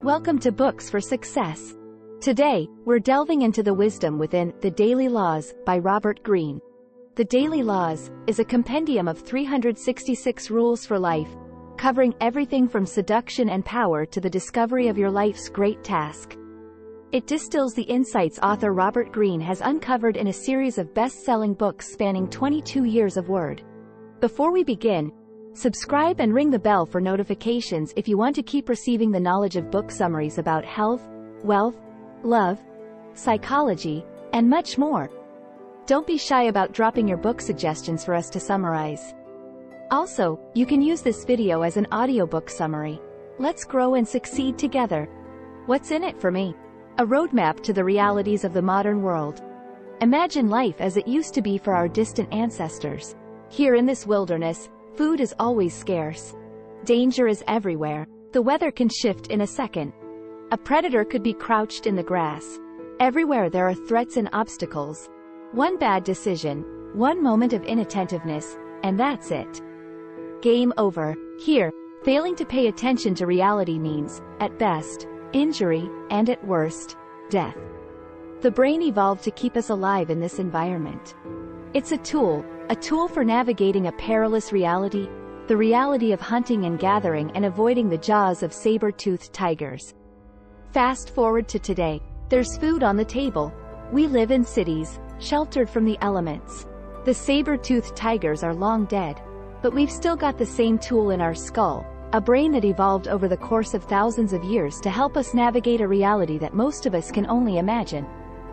Welcome to Books for Success. Today, we're delving into the wisdom within The Daily Laws by Robert Greene. The Daily Laws is a compendium of 366 rules for life, covering everything from seduction and power to the discovery of your life's great task. It distills the insights author Robert Greene has uncovered in a series of best-selling books spanning 22 years of word. Before we begin, subscribe and ring the bell for notifications if you want to keep receiving the knowledge of book summaries about health, wealth, love, psychology, and much more. Don't be shy about dropping your book suggestions for us to summarize. Also, you can use this video as an audiobook summary. Let's grow and succeed together. What's in it for me? A roadmap to the realities of the modern world. Imagine life as it used to be for our distant ancestors. Here in this wilderness, food is always scarce. Danger is everywhere. The weather can shift in a second. A predator could be crouched in the grass. Everywhere there are threats and obstacles. One bad decision, one moment of inattentiveness, and that's it. Game over. Here, failing to pay attention to reality means, at best, injury, and at worst, death. The brain evolved to keep us alive in this environment. It's a tool for navigating a perilous reality, the reality of hunting and gathering and avoiding the jaws of saber-toothed tigers. Fast forward to today, there's food on the table. We live in cities, sheltered from the elements. The saber-toothed tigers are long dead, but we've still got the same tool in our skull, a brain that evolved over the course of thousands of years to help us navigate a reality that most of us can only imagine.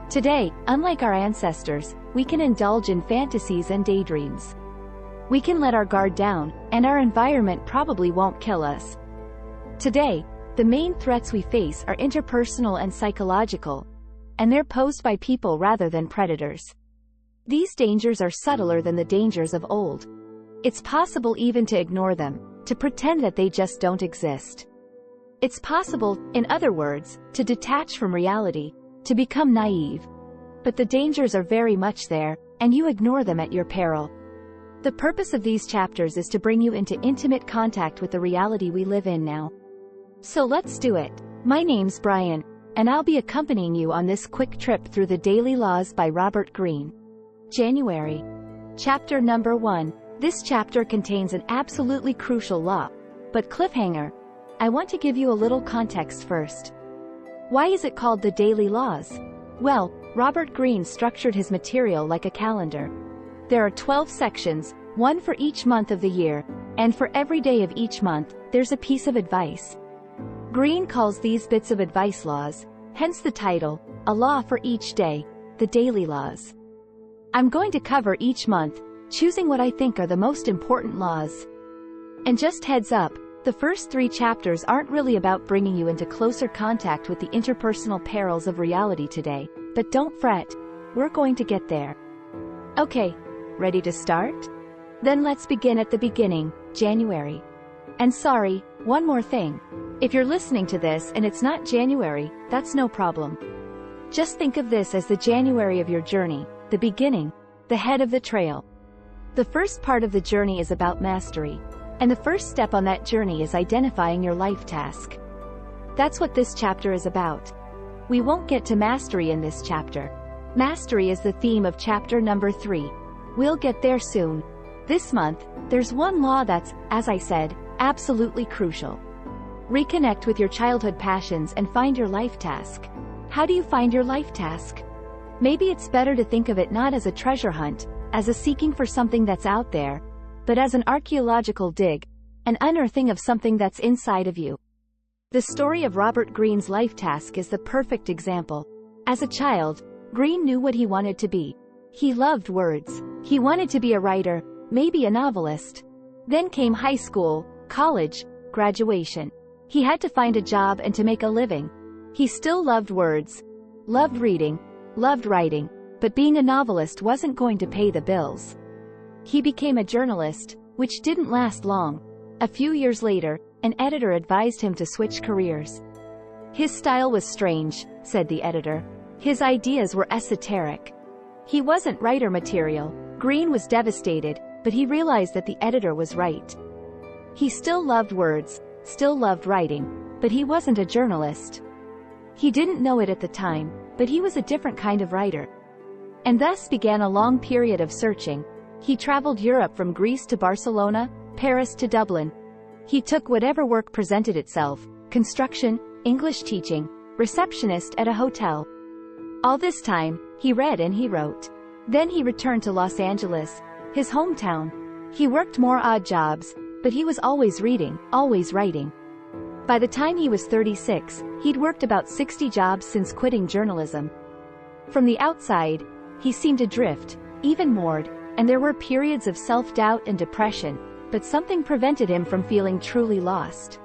Today, unlike our ancestors, we can indulge in fantasies and daydreams. We can let our guard down, and our environment probably won't kill us. Today, the main threats we face are interpersonal and psychological, and they're posed by people rather than predators. These dangers are subtler than the dangers of old. It's possible even to ignore them, to pretend that they just don't exist. It's possible, in other words, to detach from reality, to become naive. But the dangers are very much there, and you ignore them at your peril. The purpose of these chapters is to bring you into intimate contact with the reality we live in now. So let's do it. My name's Brian, and I'll be accompanying you on this quick trip through The Daily Laws by Robert Greene. January. Chapter number 1. This chapter contains an absolutely crucial law, but cliffhanger. I want to give you a little context first. Why is it called The Daily Laws? Well, Robert Greene structured his material like a calendar. There are 12 sections, one for each month of the year, and for every day of each month, there's a piece of advice. Greene calls these bits of advice laws, hence the title, A Law for Each Day, The Daily Laws. I'm going to cover each month, choosing what I think are the most important laws. And just heads up, the first 3 chapters aren't really about bringing you into closer contact with the interpersonal perils of reality today, but don't fret, we're going to get there. Okay, ready to start? Then let's begin at the beginning, January. And sorry, one more thing. If you're listening to this and it's not January, that's no problem. Just think of this as the January of your journey, the beginning, the head of the trail. The first part of the journey is about mastery, and the first step on that journey is identifying your life task. That's what this chapter is about. We won't get to mastery in this chapter. Mastery is the theme of chapter number 3. We'll get there soon. This month, there's one law that's, as I said, absolutely crucial. Reconnect with your childhood passions and find your life task. How do you find your life task? Maybe it's better to think of it not as a treasure hunt, as a seeking for something that's out there, but as an archaeological dig, an unearthing of something that's inside of you. The story of Robert Greene's life task is the perfect example. As a child, Greene knew what he wanted to be. He loved words. He wanted to be a writer, maybe a novelist. Then came high school, college, graduation. He had to find a job and to make a living. He still loved words, loved reading, loved writing, but being a novelist wasn't going to pay the bills. He became a journalist, which didn't last long. A few years later, an editor advised him to switch careers. His style was strange, said the editor. His ideas were esoteric. He wasn't writer material. Greene was devastated, but he realized that the editor was right. He still loved words, still loved writing, but he wasn't a journalist. He didn't know it at the time, but he was a different kind of writer. And thus began a long period of searching. He traveled Europe from Greece to Barcelona, Paris to Dublin. He took whatever work presented itself: construction, English teaching, receptionist at a hotel. All this time, he read and he wrote. Then he returned to Los Angeles, his hometown. He worked more odd jobs, but he was always reading, always writing. By the time he was 36, he'd worked about 60 jobs since quitting journalism. From the outside, he seemed adrift, even moored, and there were periods of self-doubt and depression, but something prevented him from feeling truly lost.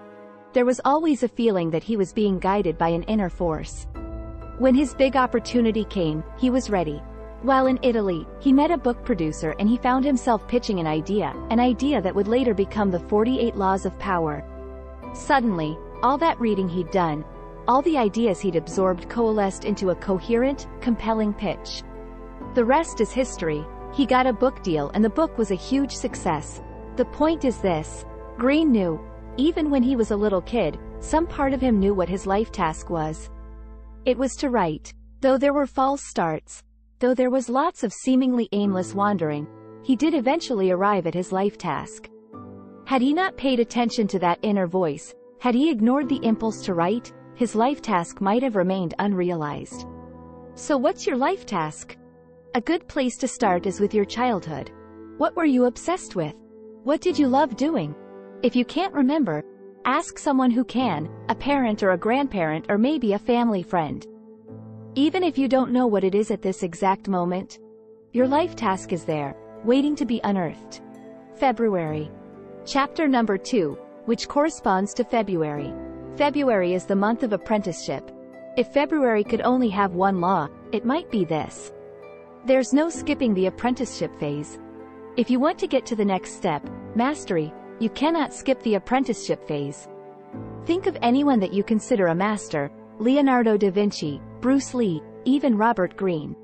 There was always a feeling that he was being guided by an inner force. When his big opportunity came, he was ready. While in Italy, he met a book producer and he found himself pitching an idea that would later become the 48 Laws of Power. Suddenly, all that reading he'd done, all the ideas he'd absorbed coalesced into a coherent, compelling pitch. The rest is history. He got a book deal and the book was a huge success. The point is this: Greene knew, even when he was a little kid, some part of him knew what his life task was. It was to write. Though there were false starts, though there was lots of seemingly aimless wandering, he did eventually arrive at his life task. Had he not paid attention to that inner voice, had he ignored the impulse to write, his life task might have remained unrealized. So what's your life task? A good place to start is with your childhood. What were you obsessed with? What did you love doing? If you can't remember, ask someone who can, a parent or a grandparent or maybe a family friend. Even if you don't know what it is at this exact moment, your life task is there, waiting to be unearthed. February. Chapter number 2, which corresponds to February. February is the month of apprenticeship. If February could only have one law, it might be this: there's no skipping the apprenticeship phase. If you want to get to the next step, mastery, you cannot skip the apprenticeship phase. Think of anyone that you consider a master: Leonardo da Vinci, Bruce Lee, even Robert Greene.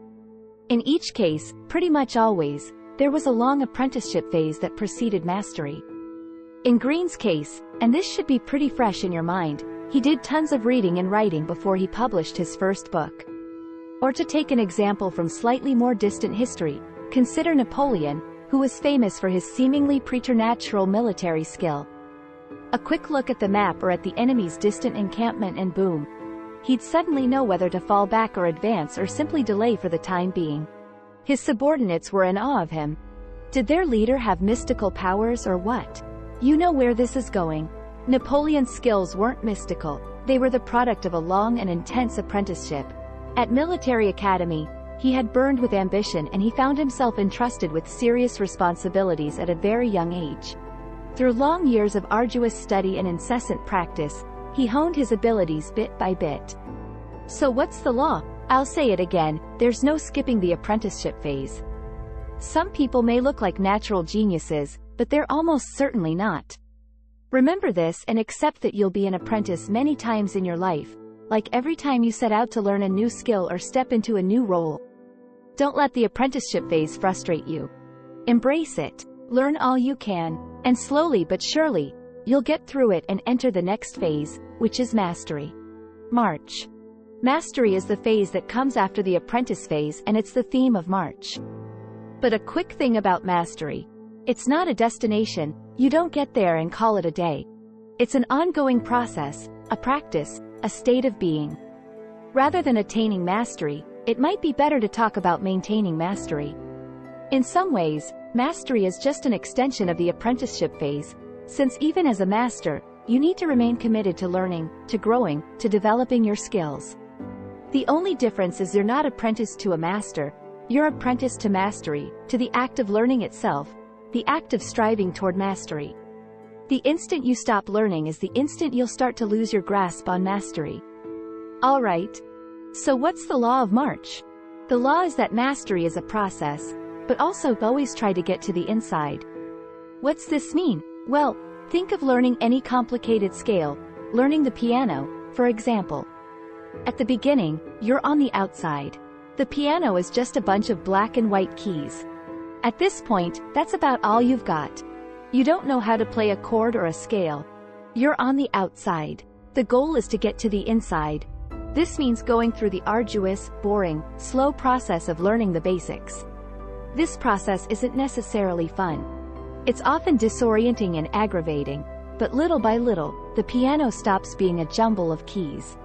In each case, pretty much always, there was a long apprenticeship phase that preceded mastery. In Greene's case, and this should be pretty fresh in your mind, he did tons of reading and writing before he published his first book. Or to take an example from slightly more distant history, consider Napoleon, who was famous for his seemingly preternatural military skill. A quick look at the map or at the enemy's distant encampment and boom, he'd suddenly know whether to fall back or advance or simply delay for the time being. His subordinates were in awe of him. Did their leader have mystical powers or what? You know where this is going. Napoleon's skills weren't mystical, they were the product of a long and intense apprenticeship. At military academy, he had burned with ambition and he found himself entrusted with serious responsibilities at a very young age. Through long years of arduous study and incessant practice, he honed his abilities bit by bit. So what's the law? I'll say it again, there's no skipping the apprenticeship phase. Some people may look like natural geniuses, but they're almost certainly not. Remember this and accept that you'll be an apprentice many times in your life, like every time you set out to learn a new skill or step into a new role. Don't let the apprenticeship phase frustrate you. Embrace it, learn all you can, and slowly but surely, you'll get through it and enter the next phase, which is mastery. March. Mastery is the phase that comes after the apprentice phase and it's the theme of March. But a quick thing about mastery: it's not a destination, you don't get there and call it a day. It's an ongoing process, a practice, a state of being. Rather than attaining mastery, it might be better to talk about maintaining mastery. In some ways, mastery is just an extension of the apprenticeship phase, since even as a master, you need to remain committed to learning, to growing, to developing your skills. The only difference is you're not apprenticed to a master, you're apprenticed to mastery, to the act of learning itself, the act of striving toward mastery. The instant you stop learning is the instant you'll start to lose your grasp on mastery. Alright. So what's the law of March? The law is that mastery is a process, but also always try to get to the inside. What's this mean? Well, think of learning any complicated scale, learning the piano, for example. At the beginning, you're on the outside. The piano is just a bunch of black and white keys. At this point, that's about all you've got. You don't know how to play a chord or a scale. You're on the outside. The goal is to get to the inside. This means going through the arduous, boring, slow process of learning the basics. This process isn't necessarily fun. It's often disorienting and aggravating, but little by little, the piano stops being a jumble of keys.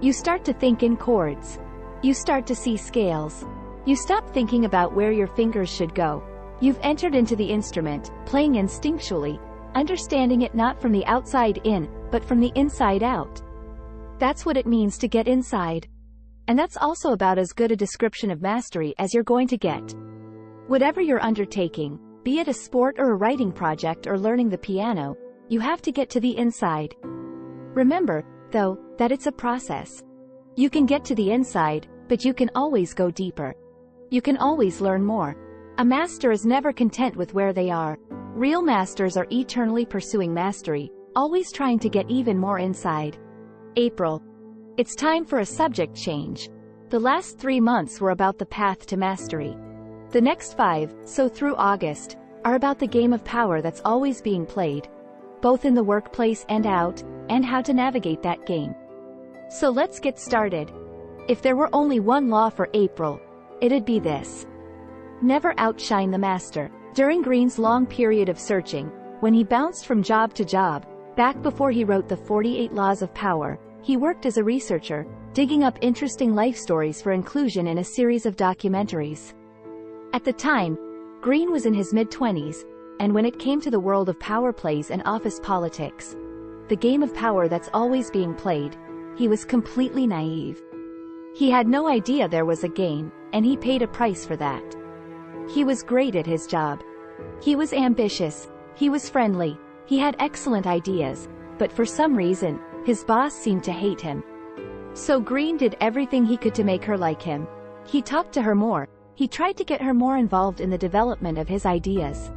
You start to think in chords. You start to see scales. You stop thinking about where your fingers should go. You've entered into the instrument, playing instinctually, understanding it not from the outside in, but from the inside out. That's what it means to get inside. And that's also about as good a description of mastery as you're going to get. Whatever you're undertaking, be it a sport or a writing project or learning the piano, you have to get to the inside. Remember, though, that it's a process. You can get to the inside, but you can always go deeper. You can always learn more. A master is never content with where they are. Real masters are eternally pursuing mastery, always trying to get even more inside. April. It's time for a subject change. The last 3 months were about the path to mastery. The next 5, so through August, are about the game of power that's always being played, both in the workplace and out, and how to navigate that game. So let's get started. If there were only one law for April, it'd be this. Never outshine the master. During Greene's long period of searching, when he bounced from job to job, back before he wrote the 48 Laws of Power, he worked as a researcher, digging up interesting life stories for inclusion in a series of documentaries. At the time, Greene was in his mid-20s, and when it came to the world of power plays and office politics, the game of power that's always being played, he was completely naive. He had no idea there was a game, and he paid a price for that. He was great at his job. He was ambitious, he was friendly, he had excellent ideas, but for some reason, his boss seemed to hate him. So Greene did everything he could to make her like him. He talked to her more, he tried to get her more involved in the development of his ideas.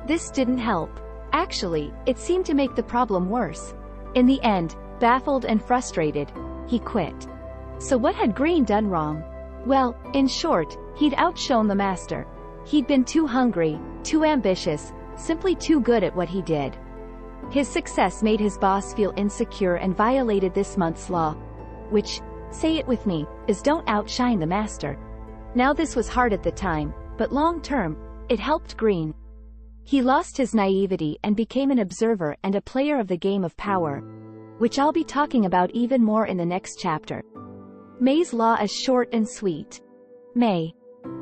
This didn't help. Actually, it seemed to make the problem worse. In the end, baffled and frustrated, he quit. So what had Greene done wrong? Well, in short, he'd outshone the master. He'd been too hungry, too ambitious, simply too good at what he did. His success made his boss feel insecure and violated this month's law, which, say it with me, is don't outshine the master. Now this was hard at the time, but long term, it helped Greene. He lost his naivety and became an observer and a player of the game of power, which I'll be talking about even more in the next chapter. May's law is short and sweet. May.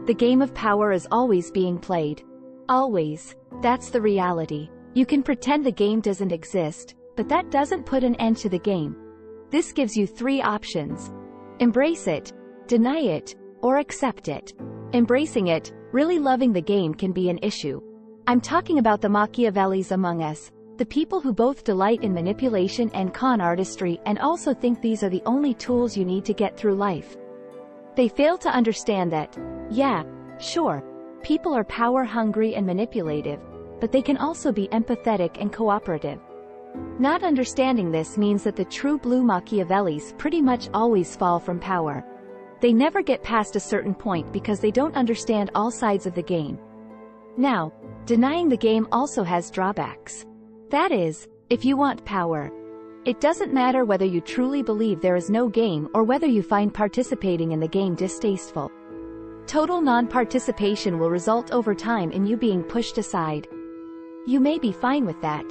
The game of power is always being played. Always. That's the reality. You can pretend the game doesn't exist, but that doesn't put an end to the game. This gives you 3 options. Embrace it, deny it, or accept it. Embracing it, really loving the game can be an issue. I'm talking about the Machiavellis among us, the people who both delight in manipulation and con artistry and also think these are the only tools you need to get through life. They fail to understand that, yeah, sure, people are power-hungry and manipulative, but they can also be empathetic and cooperative. Not understanding this means that the true blue Machiavellis pretty much always fall from power. They never get past a certain point because they don't understand all sides of the game. Now, denying the game also has drawbacks. That is, if you want power. It doesn't matter whether you truly believe there is no game or whether you find participating in the game distasteful. Total non-participation will result over time in you being pushed aside. You may be fine with that.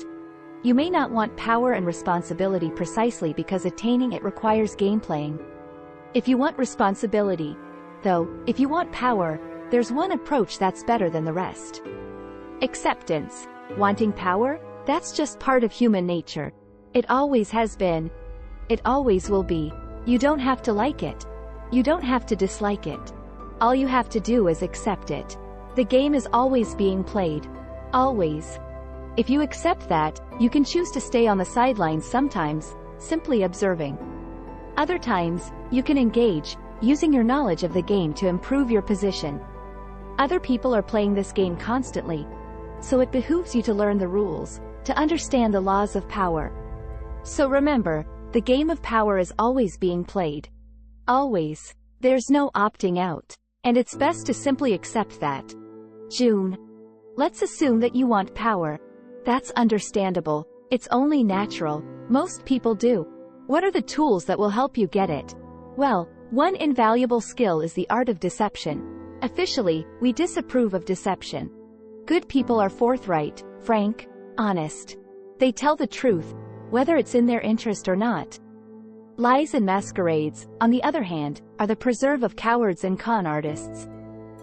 You may not want power and responsibility precisely because attaining it requires game playing. If you want responsibility, though, if you want power, there's one approach that's better than the rest. Acceptance. Wanting power? That's just part of human nature. It always has been. It always will be. You don't have to like it. You don't have to dislike it. All you have to do is accept it. The game is always being played. Always. If you accept that, you can choose to stay on the sidelines sometimes, simply observing. Other times, you can engage, using your knowledge of the game to improve your position. Other people are playing this game constantly, so it behooves you to learn the rules, to understand the laws of power. So remember, the game of power is always being played. Always. There's no opting out. And it's best to simply accept that. June. Let's assume that you want power. That's understandable. It's only natural. Most people do. What are the tools that will help you get it? Well, one invaluable skill is the art of deception. Officially, we disapprove of deception. Good people are forthright, frank, honest. They tell the truth, whether it's in their interest or not. Lies and masquerades, on the other hand, are the preserve of cowards and con artists.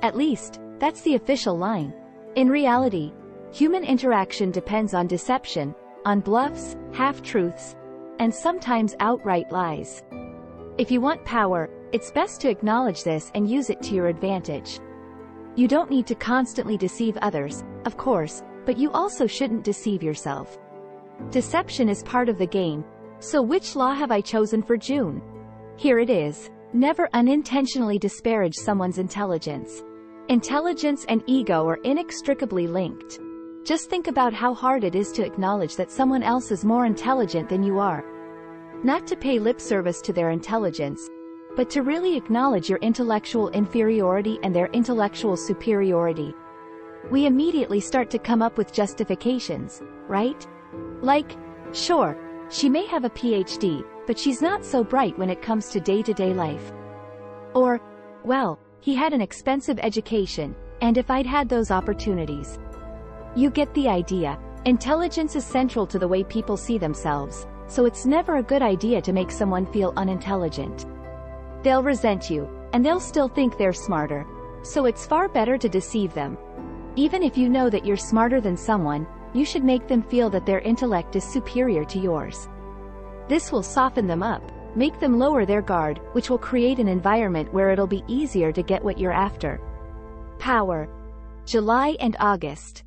At least, that's the official line. In reality, human interaction depends on deception, on bluffs, half-truths, and sometimes outright lies. If you want power, it's best to acknowledge this and use it to your advantage. You don't need to constantly deceive others, of course, but you also shouldn't deceive yourself. Deception is part of the game, so which law have I chosen for June? Here it is. Never unintentionally disparage someone's intelligence. Intelligence and ego are inextricably linked. Just think about how hard it is to acknowledge that someone else is more intelligent than you are. Not to pay lip service to their intelligence, but to really acknowledge your intellectual inferiority and their intellectual superiority. We immediately start to come up with justifications, right? Like, sure, she may have a PhD, but she's not so bright when it comes to day-to-day life. Or, well, he had an expensive education, and if I'd had those opportunities. You get the idea. Intelligence is central to the way people see themselves, so it's never a good idea to make someone feel unintelligent. They'll resent you, and they'll still think they're smarter, so it's far better to deceive them. Even if you know that you're smarter than someone, you should make them feel that their intellect is superior to yours. This will soften them up, make them lower their guard, which will create an environment where it'll be easier to get what you're after. Power. July and August.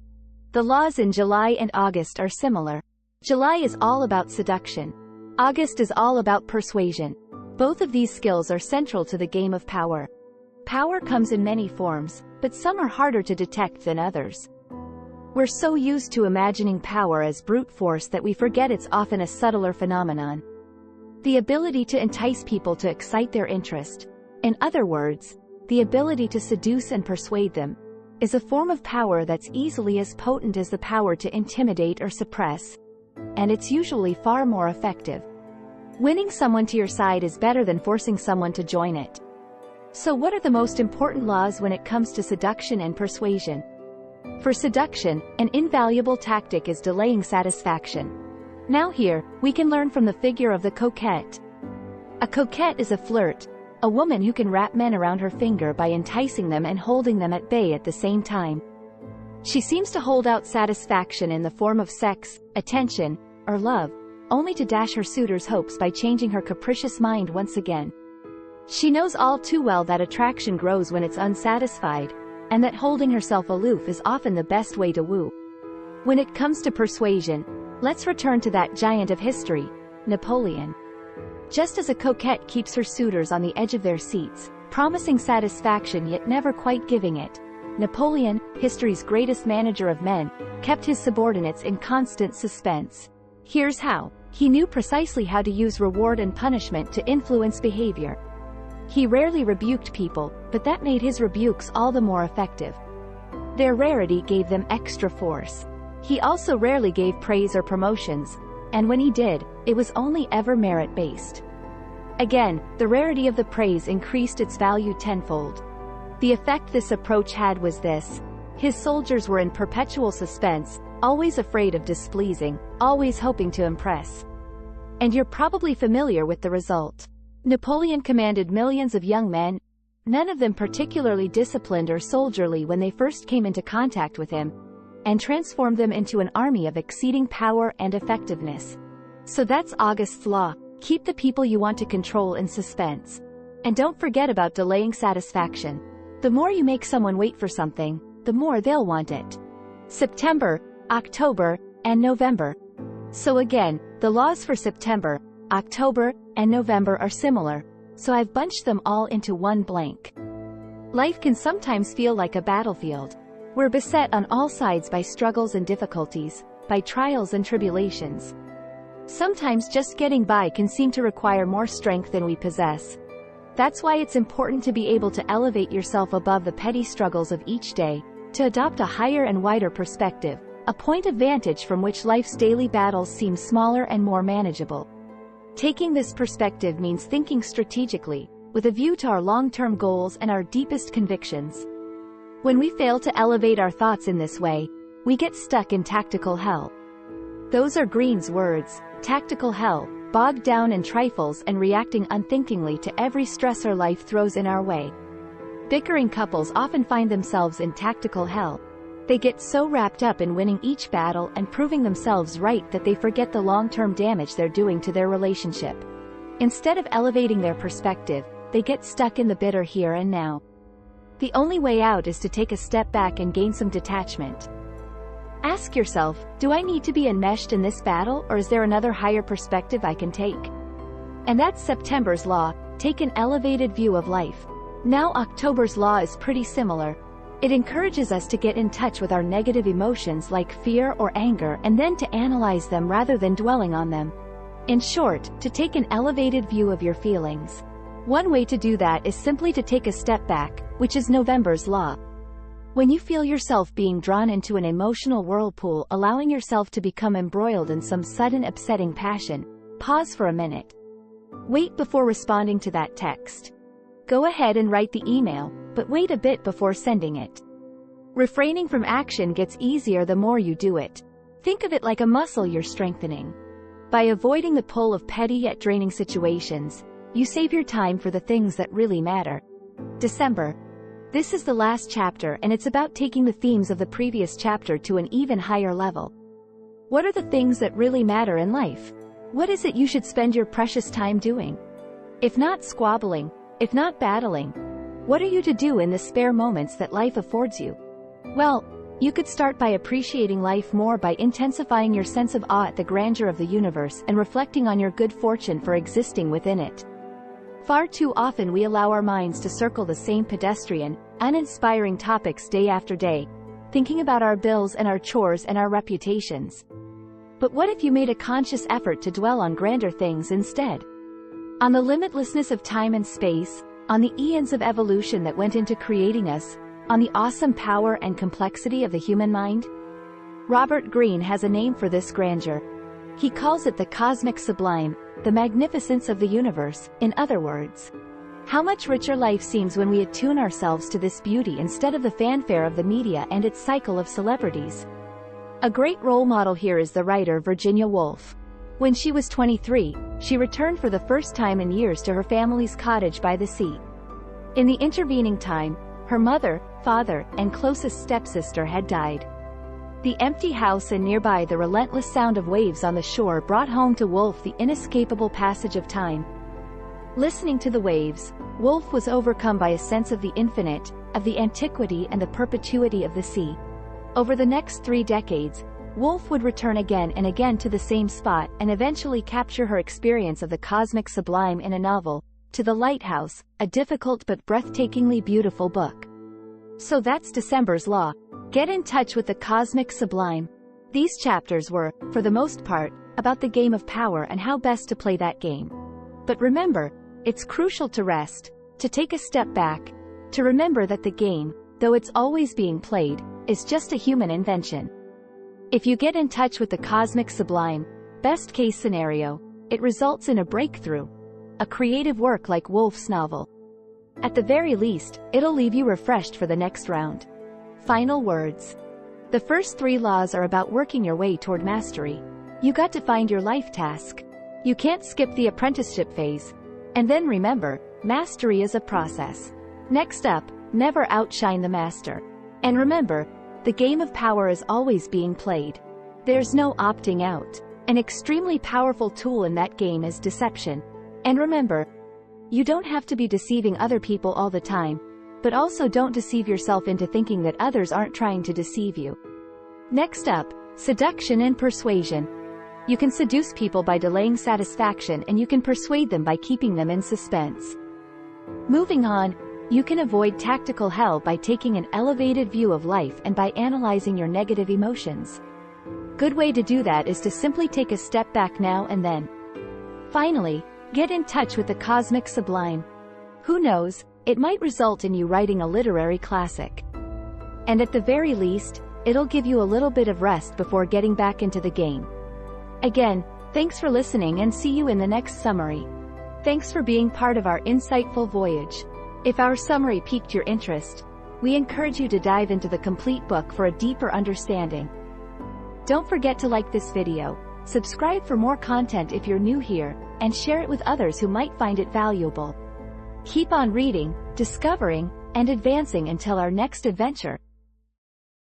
The laws in July and August are similar. July is all about seduction. August is all about persuasion. Both of these skills are central to the game of power. Power comes in many forms, but some are harder to detect than others. We're so used to imagining power as brute force that we forget it's often a subtler phenomenon. The ability to entice people to excite their interest, in other words, the ability to seduce and persuade them, is a form of power that's easily as potent as the power to intimidate or suppress, and it's usually far more effective. Winning someone to your side is better than forcing someone to join it. So what are the most important laws when it comes to seduction and persuasion? For seduction, an invaluable tactic is delaying satisfaction. Now here, we can learn from the figure of the coquette. A coquette is a flirt, a woman who can wrap men around her finger by enticing them and holding them at bay at the same time. She seems to hold out satisfaction in the form of sex, attention, or love, only to dash her suitor's hopes by changing her capricious mind once again. She knows all too well that attraction grows when it's unsatisfied, and that holding herself aloof is often the best way to woo. When it comes to persuasion, let's return to that giant of history, Napoleon. Just as a coquette keeps her suitors on the edge of their seats, promising satisfaction yet never quite giving it, Napoleon, history's greatest manager of men, kept his subordinates in constant suspense. Here's how. He knew precisely how to use reward and punishment to influence behavior. He rarely rebuked people, but that made his rebukes all the more effective. Their rarity gave them extra force. He also rarely gave praise or promotions, and when he did, it was only ever merit-based. Again, the rarity of the praise increased its value tenfold. The effect this approach had was this: his soldiers were in perpetual suspense, always afraid of displeasing, always hoping to impress. And you're probably familiar with the result. Napoleon commanded millions of young men, none of them particularly disciplined or soldierly when they first came into contact with him, and transformed them into an army of exceeding power and effectiveness. So that's August's law. Keep the people you want to control in suspense. And don't forget about delaying satisfaction. The more you make someone wait for something, the more they'll want it. September, October, and November. So again, the laws for September, October, and November are similar, so I've bunched them all into one blank. Life can sometimes feel like a battlefield. We're beset on all sides by struggles and difficulties, by trials and tribulations. Sometimes just getting by can seem to require more strength than we possess. That's why it's important to be able to elevate yourself above the petty struggles of each day, to adopt a higher and wider perspective, a point of vantage from which life's daily battles seem smaller and more manageable. Taking this perspective means thinking strategically, with a view to our long-term goals and our deepest convictions. When we fail to elevate our thoughts in this way, we get stuck in tactical hell. Those are Greene's words, tactical hell, bogged down in trifles and reacting unthinkingly to every stressor life throws in our way. Bickering couples often find themselves in tactical hell. They get so wrapped up in winning each battle and proving themselves right that they forget the long-term damage they're doing to their relationship. Instead of elevating their perspective, they get stuck in the bitter here and now. The only way out is to take a step back and gain some detachment. Ask yourself, do I need to be enmeshed in this battle, or is there another higher perspective I can take? And that's September's law, take an elevated view of life. Now October's law is pretty similar. It encourages us to get in touch with our negative emotions like fear or anger and then to analyze them rather than dwelling on them. In short, to take an elevated view of your feelings. One way to do that is simply to take a step back, which is November's law. When you feel yourself being drawn into an emotional whirlpool, allowing yourself to become embroiled in some sudden upsetting passion, pause for a minute. Wait before responding to that text. Go ahead and write the email, but wait a bit before sending it. Refraining from action gets easier the more you do it. Think of it like a muscle you're strengthening. By avoiding the pull of petty yet draining situations, you save your time for the things that really matter. December. This is the last chapter, and it's about taking the themes of the previous chapter to an even higher level. What are the things that really matter in life? What is it you should spend your precious time doing? If not squabbling, if not battling, what are you to do in the spare moments that life affords you? Well, you could start by appreciating life more by intensifying your sense of awe at the grandeur of the universe and reflecting on your good fortune for existing within it. Far too often we allow our minds to circle the same pedestrian, uninspiring topics day after day, thinking about our bills and our chores and our reputations. But what if you made a conscious effort to dwell on grander things instead? On the limitlessness of time and space, on the eons of evolution that went into creating us, on the awesome power and complexity of the human mind? Robert Greene has a name for this grandeur. He calls it the cosmic sublime, the magnificence of the universe, in other words. How much richer life seems when we attune ourselves to this beauty instead of the fanfare of the media and its cycle of celebrities. A great role model here is the writer Virginia Woolf. When she was 23, she returned for the first time in years to her family's cottage by the sea. In the intervening time, her mother, father, and closest stepsister had died. The empty house and nearby the relentless sound of waves on the shore brought home to Woolf the inescapable passage of time. Listening to the waves, Woolf was overcome by a sense of the infinite, of the antiquity and the perpetuity of the sea. Over the next 3 decades, Woolf would return again and again to the same spot and eventually capture her experience of the cosmic sublime in a novel, To the Lighthouse, a difficult but breathtakingly beautiful book. So that's December's law. Get in touch with the cosmic sublime. These chapters were, for the most part, about the game of power and how best to play that game. But remember, it's crucial to rest, to take a step back, to remember that the game, though it's always being played, is just a human invention. If you get in touch with the cosmic sublime, best case scenario, it results in a breakthrough, a creative work like Woolf's novel. At the very least, it'll leave you refreshed for the next round. Final words. The first 3 laws are about working your way toward mastery. You got to find your life task. You can't skip the apprenticeship phase. And then remember, mastery is a process. Next up, never outshine the master. And remember, the game of power is always being played. There's no opting out. An extremely powerful tool in that game is deception. And remember, you don't have to be deceiving other people all the time, but also don't deceive yourself into thinking that others aren't trying to deceive you. Next up, seduction and persuasion. You can seduce people by delaying satisfaction, and you can persuade them by keeping them in suspense. Moving on, you can avoid tactical hell by taking an elevated view of life and by analyzing your negative emotions. Good way to do that is to simply take a step back now and then. Finally, get in touch with the cosmic sublime. Who knows, it might result in you writing a literary classic. And at the very least, it'll give you a little bit of rest before getting back into the game. Again, Thanks for listening and see you in the next summary. Thanks for being part of our insightful voyage. If our summary piqued your interest, we encourage you to dive into the complete book for a deeper understanding. Don't forget to like this video, subscribe for more content if you're new here, and share it with others who might find it valuable. Keep on reading, discovering, and advancing until our next adventure.